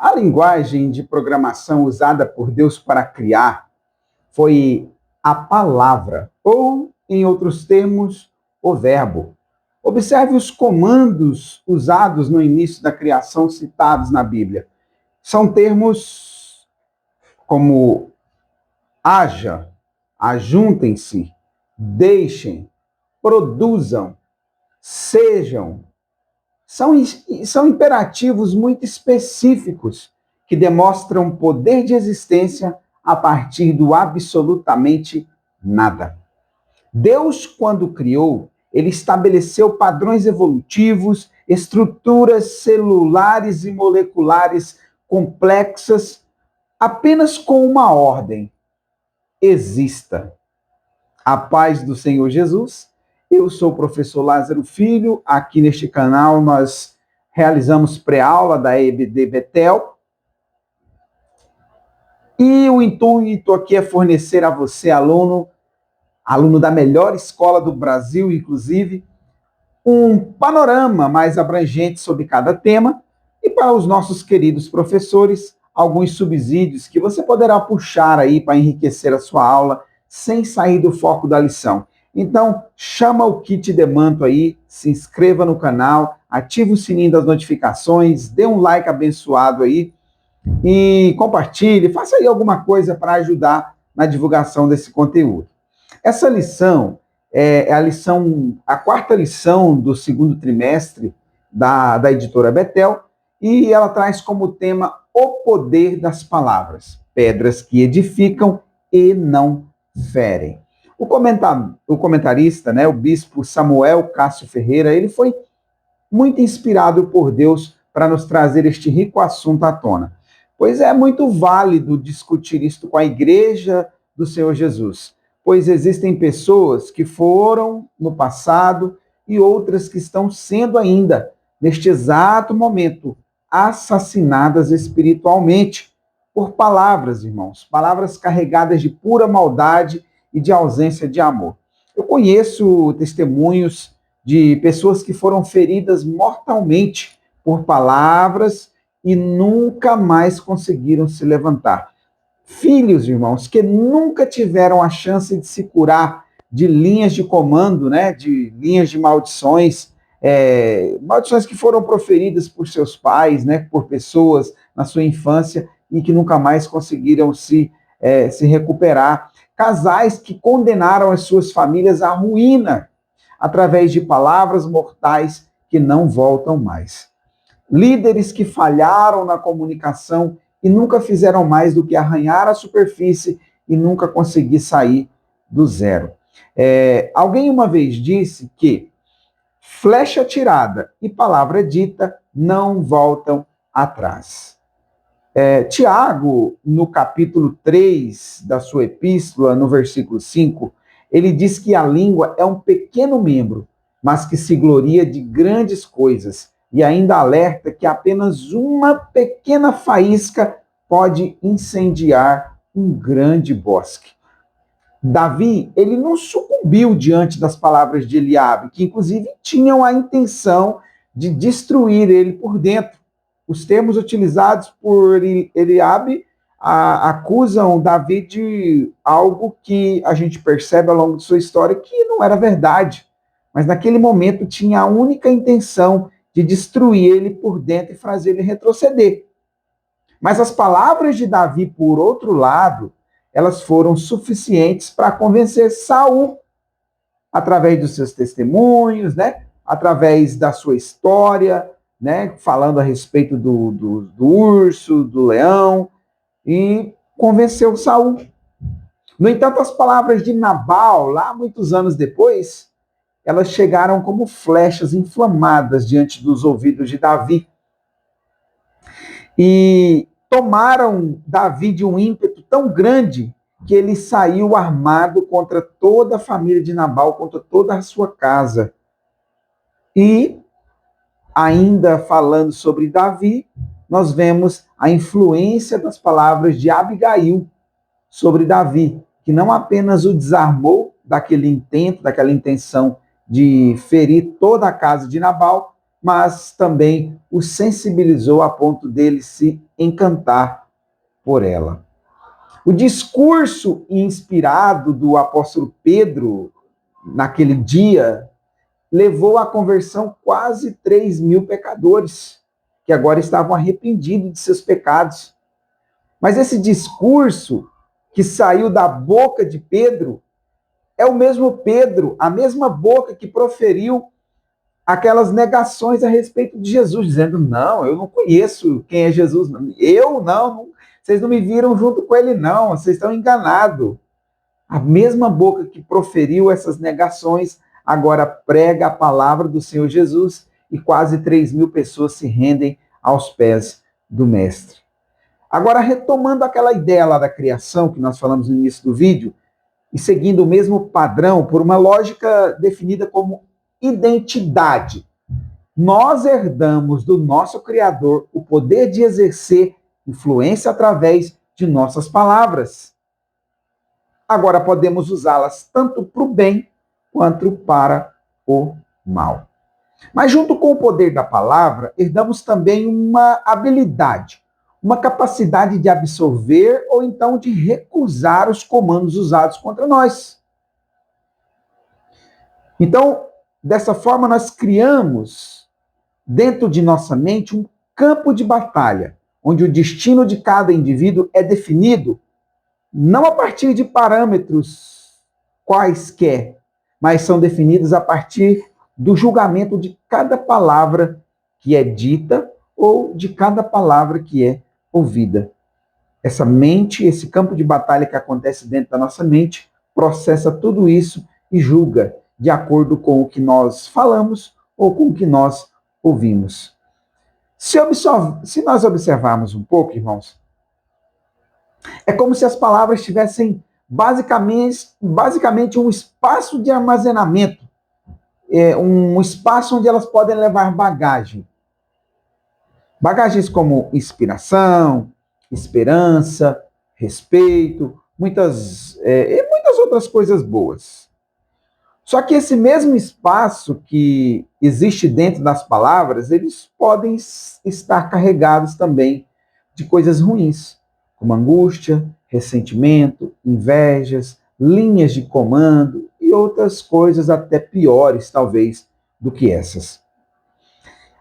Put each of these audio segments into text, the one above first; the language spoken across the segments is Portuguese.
A linguagem de programação usada por Deus para criar foi a palavra, ou, em outros termos, o verbo. Observe os comandos usados no início da criação citados na Bíblia. São termos como haja, ajuntem-se, deixem, produzam, sejam. São imperativos muito específicos que demonstram poder de existência a partir do absolutamente nada. Deus, quando criou, ele estabeleceu padrões evolutivos, estruturas celulares e moleculares complexas, apenas com uma ordem: exista. A paz do Senhor Jesus. Eu sou o professor Lázaro Filho. Aqui neste canal nós realizamos pré-aula da EBD Betel. E o intuito aqui é fornecer a você, aluno da melhor escola do Brasil, inclusive, um panorama mais abrangente sobre cada tema e, para os nossos queridos professores, alguns subsídios que você poderá puxar aí para enriquecer a sua aula sem sair do foco da lição. Então, chama o kit de manto aí, se inscreva no canal, ative o sininho das notificações, dê um like abençoado aí e compartilhe, faça aí alguma coisa para ajudar na divulgação desse conteúdo. Essa lição é a quarta lição do segundo trimestre da editora Betel, e ela traz como tema o poder das palavras, pedras que edificam e não ferem. O comentarista, o bispo Samuel Cássio Ferreira, ele foi muito inspirado por Deus para nos trazer este rico assunto à tona, pois é muito válido discutir isto com a igreja do Senhor Jesus, pois existem pessoas que foram no passado e outras que estão sendo ainda, neste exato momento, assassinadas espiritualmente por palavras, irmãos, palavras carregadas de pura maldade e de ausência de amor. Eu conheço testemunhos de pessoas que foram feridas mortalmente por palavras e nunca mais conseguiram se levantar. Filhos, irmãos, que nunca tiveram a chance de se curar de linhas de comando, de linhas de maldições, maldições que foram proferidas por seus pais, por pessoas na sua infância e que nunca mais conseguiram se recuperar. Casais que condenaram as suas famílias à ruína através de palavras mortais que não voltam mais. Líderes que falharam na comunicação e nunca fizeram mais do que arranhar a superfície e nunca conseguir sair do zero. Alguém uma vez disse que flecha atirada e palavra dita não voltam atrás. Tiago, no capítulo 3 da sua epístola, no versículo 5, ele diz que a língua é um pequeno membro, mas que se gloria de grandes coisas, e ainda alerta que apenas uma pequena faísca pode incendiar um grande bosque. Davi, ele não sucumbiu diante das palavras de Eliabe, que inclusive tinham a intenção de destruir ele por dentro. Os termos utilizados por Eliabe acusam Davi de algo que a gente percebe ao longo de sua história que não era verdade, mas naquele momento tinha a única intenção de destruir ele por dentro e fazer ele retroceder. Mas as palavras de Davi, por outro lado, elas foram suficientes para convencer Saul, através dos seus testemunhos, através da sua história, falando a respeito do urso, do leão, e convenceu Saul. No entanto, as palavras de Nabal, lá muitos anos depois, elas chegaram como flechas inflamadas diante dos ouvidos de Davi. E tomaram Davi de um ímpeto tão grande que ele saiu armado contra toda a família de Nabal, contra toda a sua casa. E, ainda falando sobre Davi, nós vemos a influência das palavras de Abigail sobre Davi, que não apenas o desarmou daquele intento, daquela intenção de ferir toda a casa de Nabal, mas também o sensibilizou a ponto dele se encantar por ela. O discurso inspirado do apóstolo Pedro naquele dia levou à conversão quase 3.000 pecadores, que agora estavam arrependidos de seus pecados. Mas esse discurso que saiu da boca de Pedro é o mesmo Pedro, a mesma boca que proferiu aquelas negações a respeito de Jesus, dizendo: não, eu não conheço quem é Jesus, eu não, vocês não me viram junto com ele, não, vocês estão enganados. A mesma boca que proferiu essas negações agora prega a palavra do Senhor Jesus e quase 3.000 pessoas se rendem aos pés do Mestre. Agora, retomando aquela ideia lá da criação que nós falamos no início do vídeo, e seguindo o mesmo padrão, por uma lógica definida como identidade, nós herdamos do nosso Criador o poder de exercer influência através de nossas palavras. Agora podemos usá-las tanto para o bem quanto para o mal. Mas junto com o poder da palavra, herdamos também uma habilidade, uma capacidade de absorver ou então de recusar os comandos usados contra nós. Então, dessa forma, nós criamos dentro de nossa mente um campo de batalha, onde o destino de cada indivíduo é definido não a partir de parâmetros quaisquer, mas são definidos a partir do julgamento de cada palavra que é dita ou de cada palavra que é ouvida. Essa mente, esse campo de batalha que acontece dentro da nossa mente, processa tudo isso e julga de acordo com o que nós falamos ou com o que nós ouvimos. Se nós observarmos um pouco, irmãos, é como se as palavras tivessem basicamente um espaço de armazenamento, um espaço onde elas podem levar bagagem. Bagagens como inspiração, esperança, respeito, muitas outras coisas boas. Só que esse mesmo espaço que existe dentro das palavras, eles podem estar carregados também de coisas ruins, como angústia, ressentimento, invejas, linhas de comando e outras coisas até piores, talvez, do que essas.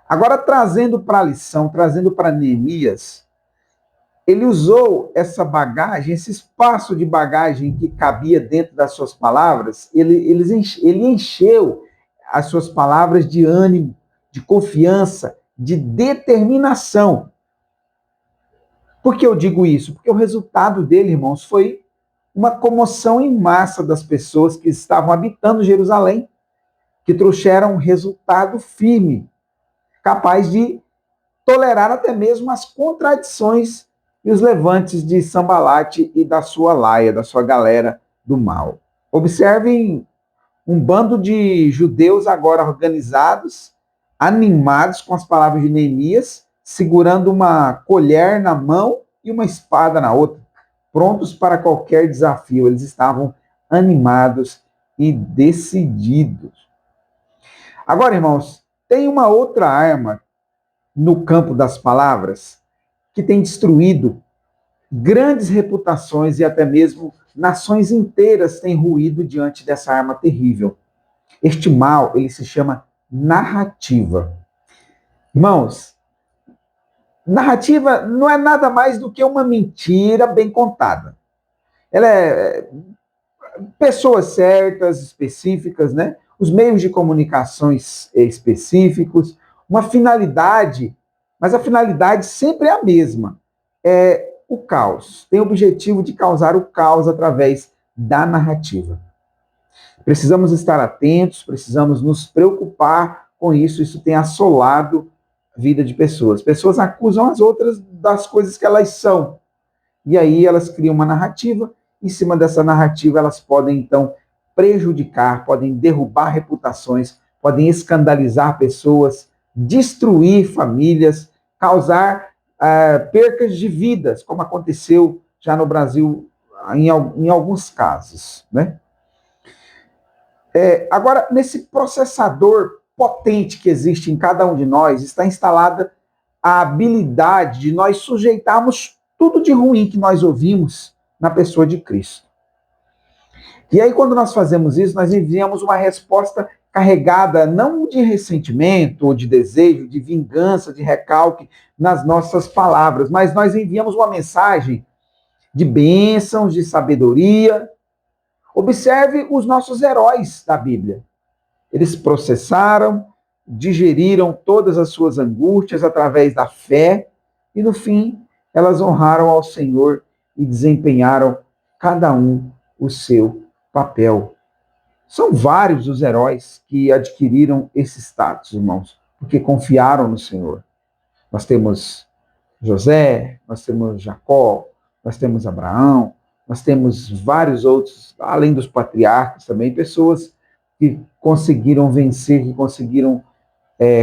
Agora, trazendo para a lição, trazendo para Neemias, ele usou essa bagagem, esse espaço de bagagem que cabia dentro das suas palavras, ele encheu as suas palavras de ânimo, de confiança, de determinação. Por que eu digo isso? Porque o resultado dele, irmãos, foi uma comoção em massa das pessoas que estavam habitando Jerusalém, que trouxeram um resultado firme, capaz de tolerar até mesmo as contradições e os levantes de Sambalate e da sua laia, da sua galera do mal. Observem um bando de judeus agora organizados, animados com as palavras de Neemias, segurando uma colher na mão e uma espada na outra, prontos para qualquer desafio. Eles estavam animados e decididos. Agora, irmãos, tem uma outra arma no campo das palavras que tem destruído grandes reputações e até mesmo nações inteiras têm ruído diante dessa arma terrível. Este mal, ele se chama narrativa. Irmãos, narrativa não é nada mais do que uma mentira bem contada. Ela é pessoas certas, específicas, né? Os meios de comunicações específicos, uma finalidade, mas a finalidade sempre é a mesma. É o caos. Tem o objetivo de causar o caos através da narrativa. Precisamos estar atentos, precisamos nos preocupar com isso. Isso tem assolado a vida de pessoas. Pessoas acusam as outras das coisas que elas são. E aí elas criam uma narrativa. Em cima dessa narrativa, elas podem, então, prejudicar, podem derrubar reputações, podem escandalizar pessoas, destruir famílias, causar percas de vidas, como aconteceu já no Brasil em alguns casos, né? Agora, nesse processador potente que existe em cada um de nós está instalada a habilidade de nós sujeitarmos tudo de ruim que nós ouvimos na pessoa de Cristo. E aí, quando nós fazemos isso, nós enviamos uma resposta carregada não de ressentimento ou de desejo, de vingança, de recalque nas nossas palavras, mas nós enviamos uma mensagem de bênçãos, de sabedoria. Observe os nossos heróis da Bíblia. Eles processaram, digeriram todas as suas angústias através da fé e, no fim, elas honraram ao Senhor e desempenharam cada um o seu papel. São vários os heróis que adquiriram esse status, irmãos, porque confiaram no Senhor. Nós temos José, nós temos Jacó, nós temos Abraão, nós temos vários outros, além dos patriarcas também, pessoas que conseguiram vencer, que conseguiram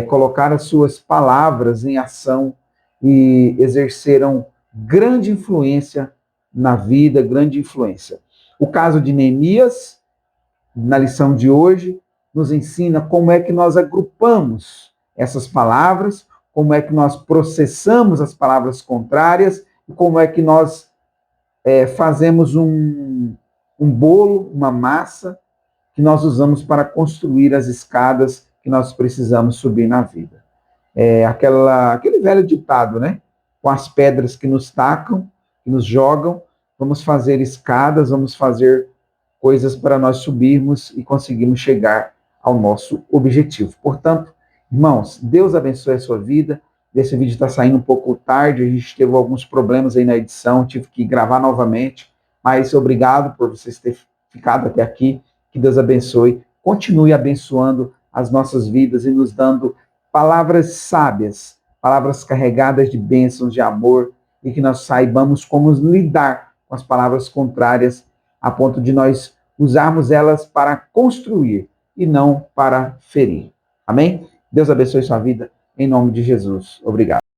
colocar as suas palavras em ação e exerceram grande influência na vida, grande influência. O caso de Neemias, na lição de hoje, nos ensina como é que nós agrupamos essas palavras, como é que nós processamos as palavras contrárias e como é que nós fazemos um bolo, uma massa que nós usamos para construir as escadas que nós precisamos subir na vida. Aquele velho ditado, né? Com as pedras que nos tacam, que nos jogam, vamos fazer escadas, vamos fazer coisas para nós subirmos e conseguirmos chegar ao nosso objetivo. Portanto, irmãos, Deus abençoe a sua vida. Esse vídeo está saindo um pouco tarde, a gente teve alguns problemas aí na edição, tive que gravar novamente, mas obrigado por vocês terem ficado até aqui. Que Deus abençoe, continue abençoando as nossas vidas e nos dando palavras sábias, palavras carregadas de bênçãos, de amor, e que nós saibamos como lidar com as palavras contrárias, a ponto de nós usarmos elas para construir e não para ferir. Amém? Deus abençoe sua vida, em nome de Jesus. Obrigado.